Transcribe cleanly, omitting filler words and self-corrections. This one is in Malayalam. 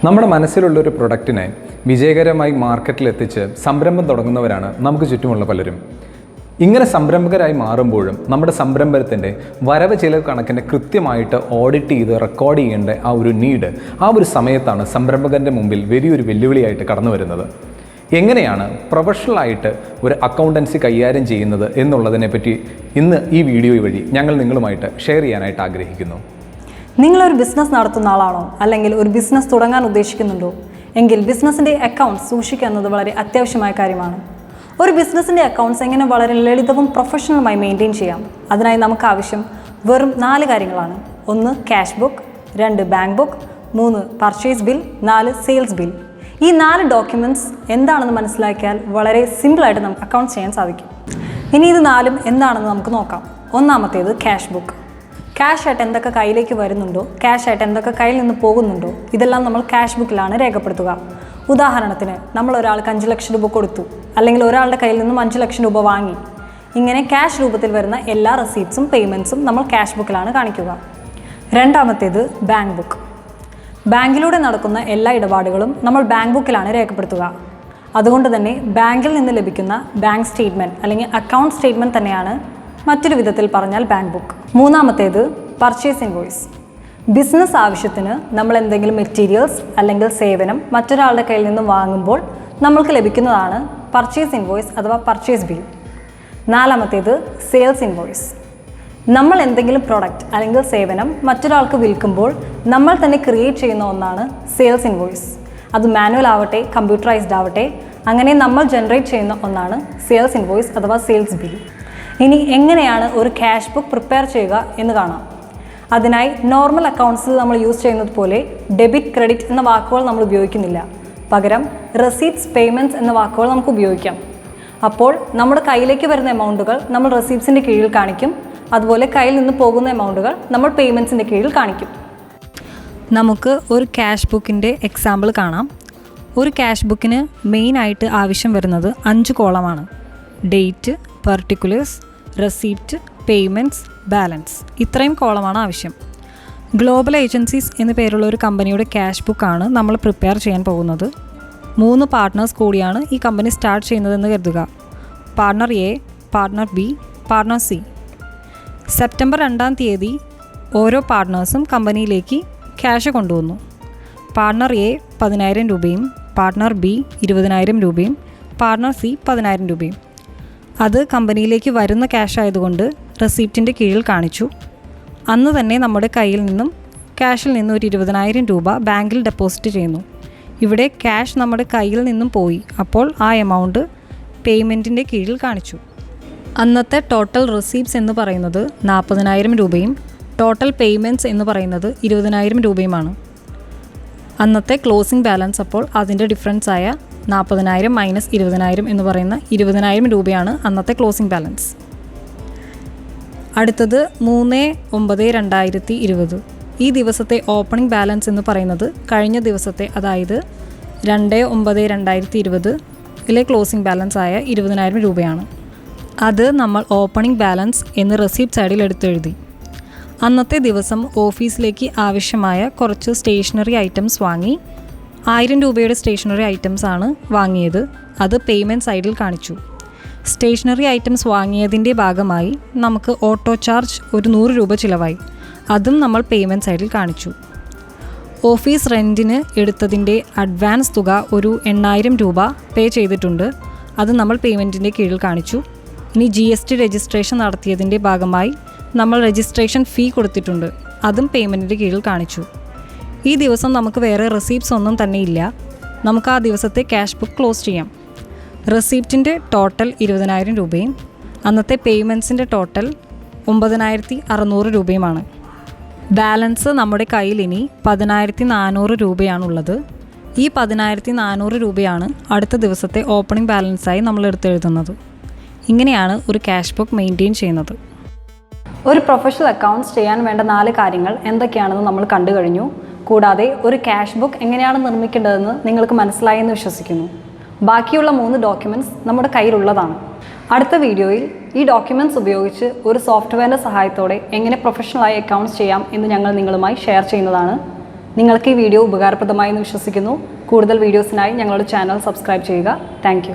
നമ്മുടെ മനസ്സിലുള്ളൊരു പ്രൊഡക്റ്റിനെ വിജയകരമായി മാർക്കറ്റിലെത്തിച്ച് സംരംഭം തുടങ്ങുന്നവരാണ് നമുക്ക് ചുറ്റുമുള്ള പലരും. ഇങ്ങനെ സംരംഭകരായി മാറുമ്പോഴും നമ്മുടെ സംരംഭത്തിൻ്റെ വരവ് ചിലവ് കണക്കിനെ കൃത്യമായിട്ട് ഓഡിറ്റ് ചെയ്ത് റെക്കോർഡ് ചെയ്യേണ്ട ആ ഒരു നീഡ് ആ ഒരു സമയത്താണ് സംരംഭകൻ്റെ മുമ്പിൽ വലിയൊരു വെല്ലുവിളിയായിട്ട് കടന്നു വരുന്നത്. എങ്ങനെയാണ് പ്രൊഫഷണലായിട്ട് ഒരു അക്കൗണ്ടൻസി കൈകാര്യം ചെയ്യുന്നത് എന്നുള്ളതിനെപ്പറ്റി ഇന്ന് ഈ വീഡിയോ വഴി ഞങ്ങൾ നിങ്ങളുമായിട്ട് ഷെയർ ചെയ്യാനായിട്ട് ആഗ്രഹിക്കുന്നു. നിങ്ങളൊരു ബിസിനസ് നടത്തുന്ന ആളാണോ, അല്ലെങ്കിൽ ഒരു ബിസിനസ് തുടങ്ങാൻ ഉദ്ദേശിക്കുന്നുണ്ടോ എങ്കിൽ ബിസിനസ്സിൻ്റെ അക്കൗണ്ട്സ് സൂക്ഷിക്കുക എന്നത് വളരെ അത്യാവശ്യമായ കാര്യമാണ്. ഒരു ബിസിനസ്സിൻ്റെ അക്കൗണ്ട്സ് എങ്ങനെ വളരെ ലളിതവും പ്രൊഫഷണലുമായി മെയിൻറ്റെയിൻ ചെയ്യാം, അതിനായി നമുക്ക് ആവശ്യം വെറും 4 കാര്യങ്ങളാണ്. 1 cash book, 2 bank book, 3 purchase bill, 4 sales bill. ഈ 4 ഡോക്യുമെൻറ്റ്സ് എന്താണെന്ന് മനസ്സിലാക്കിയാൽ വളരെ സിമ്പിളായിട്ട് നമുക്ക് അക്കൗണ്ട് ചെയ്യാൻ സാധിക്കും. ഇനി ഇത് 4 എന്താണെന്ന് നമുക്ക് നോക്കാം. ഒന്നാമത്തേത് ക്യാഷ് ബുക്ക്. ക്യാഷ് ആയിട്ട് എന്തൊക്കെ കയ്യിലേക്ക് വരുന്നുണ്ടോ, ക്യാഷ് ആയിട്ട് എന്തൊക്കെ കയ്യിൽ നിന്ന് പോകുന്നുണ്ടോ, ഇതെല്ലാം നമ്മൾ ക്യാഷ് ബുക്കിലാണ് രേഖപ്പെടുത്തുക. ഉദാഹരണത്തിന് നമ്മൾ ഒരാൾക്ക് 5 ലക്ഷം രൂപ കൊടുത്തു, അല്ലെങ്കിൽ ഒരാളുടെ കയ്യിൽ നിന്നും 5 ലക്ഷം രൂപ വാങ്ങി. ഇങ്ങനെ ക്യാഷ് രൂപത്തിൽ വരുന്ന എല്ലാ റെസീപ്റ്റ്സും പേയ്മെൻറ്റ്സും നമ്മൾ ക്യാഷ് ബുക്കിലാണ് കാണിക്കുക. രണ്ടാമത്തേത് ബാങ്ക് ബുക്ക്. ബാങ്കിലൂടെ നടക്കുന്ന എല്ലാ ഇടപാടുകളും നമ്മൾ ബാങ്ക് ബുക്കിലാണ് രേഖപ്പെടുത്തുക. അതുകൊണ്ട് തന്നെ ബാങ്കിൽ നിന്ന് ലഭിക്കുന്ന ബാങ്ക് സ്റ്റേറ്റ്മെൻറ്റ് അല്ലെങ്കിൽ അക്കൗണ്ട് സ്റ്റേറ്റ്മെൻറ്റ് തന്നെയാണ് മറ്റൊരു വിധത്തിൽ പറഞ്ഞാൽ ബാങ്ക് ബുക്ക്. മൂന്നാമത്തേത് പർച്ചേസ് ഇൻവോയ്സ്. ബിസിനസ് ആവശ്യത്തിന് നമ്മൾ എന്തെങ്കിലും മെറ്റീരിയൽസ് അല്ലെങ്കിൽ സേവനം മറ്റൊരാളുടെ കയ്യിൽ നിന്ന് വാങ്ങുമ്പോൾ നമ്മൾക്ക് ലഭിക്കുന്നതാണ് പർച്ചേസ് ഇൻവോയ്സ് അഥവാ പർച്ചേസ് ബിൽ. നാലാമത്തേത് സെയിൽസ് ഇൻവോയ്സ്. നമ്മൾ എന്തെങ്കിലും പ്രോഡക്റ്റ് അല്ലെങ്കിൽ സേവനം മറ്റൊരാൾക്ക് വിൽക്കുമ്പോൾ നമ്മൾ തന്നെ ക്രിയേറ്റ് ചെയ്യുന്ന ഒന്നാണ് സെയിൽസ് ഇൻവോയ്സ്. അത് മാനുവൽ ആവട്ടെ കമ്പ്യൂട്ടറൈസ്ഡ് ആവട്ടെ, അങ്ങനെ നമ്മൾ ജനറേറ്റ് ചെയ്യുന്ന ഒന്നാണ് സെയിൽസ് ഇൻവോയ്സ് അഥവാ സെയിൽസ് ബിൽ. ഇനി എങ്ങനെയാണ് ഒരു ക്യാഷ് ബുക്ക് പ്രിപ്പയർ ചെയ്യുക എന്ന് കാണാം. അതിനായി നോർമൽ അക്കൗണ്ട്സിൽ നമ്മൾ യൂസ് ചെയ്യുന്നത് പോലെ ഡെബിറ്റ്, ക്രെഡിറ്റ് എന്ന വാക്കുകൾ നമ്മൾ ഉപയോഗിക്കുന്നില്ല. പകരം റെസീപ്റ്റ്സ്, പേയ്മെൻറ്റ്സ് എന്ന വാക്കുകൾ നമുക്ക് ഉപയോഗിക്കാം. അപ്പോൾ നമ്മുടെ കയ്യിലേക്ക് വരുന്ന എമൗണ്ടുകൾ നമ്മൾ റെസീപ്റ്റ്സിൻ്റെ കീഴിൽ കാണിക്കും, അതുപോലെ കയ്യിൽ നിന്ന് പോകുന്ന എമൗണ്ടുകൾ നമ്മൾ പേയ്മെൻറ്റ്സിൻ്റെ കീഴിൽ കാണിക്കും. നമുക്ക് ഒരു ക്യാഷ് ബുക്കിൻ്റെ എക്സാമ്പിൾ കാണാം. ഒരു ക്യാഷ് ബുക്കിന് മെയിനായിട്ട് ആവശ്യം വരുന്നത് 5 കോളമാണ്. Date, particulars, receipt, payments, balance. ഇത്രയും കോളമാണ് ആവശ്യം. ഗ്ലോബൽ ഏജൻസീസ് എന്ന പേരുള്ള ഒരു കമ്പനിയുടെ ക്യാഷ് ബുക്കാണ് നമ്മൾ പ്രിപ്പയർ ചെയ്യാൻ പോകുന്നത്. 3 പാർട്ട്നേഴ്സ് കൂടിയാണ് ഈ കമ്പനി സ്റ്റാർട്ട് ചെയ്യുന്നതെന്ന് കരുതുക. Partner A, partner B, partner C. September 2-ാം തീയതി ഓരോ പാർട്ട്നേഴ്സും കമ്പനിയിലേക്ക് ക്യാഷ് കൊണ്ടുവന്നു. പാർട്ണർ എ 10,000 രൂപയും, പാർട്ണർ ബി 20,000 രൂപയും, പാർട്ണർ സി 10,000 രൂപയും. അത് കമ്പനിയിലേക്ക് വരുന്ന ക്യാഷ് ആയതുകൊണ്ട് റെസീപ്റ്റിൻ്റെ കീഴിൽ കാണിച്ചു. അന്ന് തന്നെ നമ്മുടെ കയ്യിൽ നിന്നും ക്യാഷിൽ നിന്ന് ഒരു 20,000 രൂപ ബാങ്കിൽ ഡെപ്പോസിറ്റ് ചെയ്യുന്നു. ഇവിടെ ക്യാഷ് നമ്മുടെ കയ്യിൽ നിന്നും പോയി, അപ്പോൾ ആ എമൗണ്ട് പേയ്മെൻറ്റിൻ്റെ കീഴിൽ കാണിച്ചു. അന്നത്തെ ടോട്ടൽ റെസീപ്റ്റ്സ് എന്ന് പറയുന്നത് 40,000 രൂപയും ടോട്ടൽ പേയ്മെൻറ്റ്സ് എന്ന് പറയുന്നത് 20,000 രൂപയുമാണ്. അന്നത്തെ ക്ലോസിംഗ് ബാലൻസ് അപ്പോൾ അതിൻ്റെ ഡിഫറൻസ് ആയ 40,000 മൈനസ് 20,000 എന്ന് പറയുന്ന 20,000 രൂപയാണ് അന്നത്തെ ക്ലോസിംഗ് ബാലൻസ്. അടുത്തത് 3/9/2020. ഈ ദിവസത്തെ ഓപ്പണിംഗ് ബാലൻസ് എന്ന് പറയുന്നത് കഴിഞ്ഞ ദിവസത്തെ, അതായത് 2/9/2020 ക്ലോസിംഗ് ബാലൻസ് ആയ 20,000 രൂപയാണ്. അത് നമ്മൾ ഓപ്പണിംഗ് ബാലൻസ് എന്ന് റെസീപ്റ്റ് സൈഡിൽ എടുത്തെഴുതി. അന്നത്തെ ദിവസം ഓഫീസിലേക്ക് ആവശ്യമായ കുറച്ച് സ്റ്റേഷനറി ഐറ്റംസ് വാങ്ങി. 1000 രൂപയുടെ സ്റ്റേഷനറി ഐറ്റംസ് ആണ് വാങ്ങിയത്. അത് പേയ്മെൻറ്റ് സൈഡിൽ കാണിച്ചു. സ്റ്റേഷനറി ഐറ്റംസ് വാങ്ങിയതിൻ്റെ ഭാഗമായി നമുക്ക് ഓട്ടോ ചാർജ് ഒരു 100 രൂപ ചിലവായി. അതും നമ്മൾ പേയ്മെൻറ്റ് സൈഡിൽ കാണിച്ചു. ഓഫീസ് റെൻറ്റിന് എടുത്തതിൻ്റെ അഡ്വാൻസ് തുക ഒരു 8,000 രൂപ പേ ചെയ്തിട്ടുണ്ട്. അത് നമ്മൾ പേയ്മെൻറ്റിൻ്റെ കീഴിൽ കാണിച്ചു. ഇനി GST രജിസ്ട്രേഷൻ നടത്തിയതിൻ്റെ ഭാഗമായി നമ്മൾ രജിസ്ട്രേഷൻ ഫീ കൊടുത്തിട്ടുണ്ട്. അതും പേയ്മെൻറ്റിൻ്റെ കീഴിൽ കാണിച്ചു. ഈ ദിവസം നമുക്ക് വേറെ റെസീപ്റ്റ്സ് ഒന്നും തന്നെ ഇല്ല. നമുക്ക് ആ ദിവസത്തെ ക്യാഷ് ബുക്ക് ക്ലോസ് ചെയ്യാം. റെസീപ്റ്റിൻ്റെ ടോട്ടൽ 20,000 രൂപയും അന്നത്തെ പേയ്മെൻറ്റ്സിൻ്റെ ടോട്ടൽ 9,600 രൂപയുമാണ്. ബാലൻസ് നമ്മുടെ കയ്യിൽ ഇനി 10,400 രൂപയാണുള്ളത്. ഈ 10,400 രൂപയാണ് അടുത്ത ദിവസത്തെ ഓപ്പണിംഗ് ബാലൻസായി നമ്മൾ എടുത്തെഴുതുന്നത്. ഇങ്ങനെയാണ് ഒരു ക്യാഷ് ബുക്ക് മെയിൻറ്റെയിൻ ചെയ്യുന്നത്. ഒരു പ്രൊഫഷണൽ അക്കൗണ്ട്സ് ചെയ്യാൻ വേണ്ട 4 കാര്യങ്ങൾ എന്തൊക്കെയാണെന്ന് നമ്മൾ കണ്ടു കഴിഞ്ഞു. കൂടാതെ ഒരു ക്യാഷ് ബുക്ക് എങ്ങനെയാണ് നിർമ്മിക്കേണ്ടതെന്ന് നിങ്ങൾക്ക് മനസ്സിലായെന്ന് വിശ്വസിക്കുന്നു. ബാക്കിയുള്ള 3 ഡോക്യുമെൻറ്റ്സ് നമ്മുടെ കയ്യിലുള്ളതാണ്. അടുത്ത വീഡിയോയിൽ ഈ ഡോക്യുമെൻറ്റ്സ് ഉപയോഗിച്ച് ഒരു സോഫ്റ്റ്വെയറിൻ്റെ സഹായത്തോടെ എങ്ങനെ പ്രൊഫഷണലായി അക്കൗണ്ട്സ് ചെയ്യാം എന്ന് ഞങ്ങൾ നിങ്ങളുമായി ഷെയർ ചെയ്യുന്നതാണ്. നിങ്ങൾക്ക് ഈ വീഡിയോ ഉപകാരപ്രദമായി എന്ന് വിശ്വസിക്കുന്നു. കൂടുതൽ വീഡിയോസിനായി ഞങ്ങളുടെ ചാനൽ സബ്സ്ക്രൈബ് ചെയ്യുക. താങ്ക്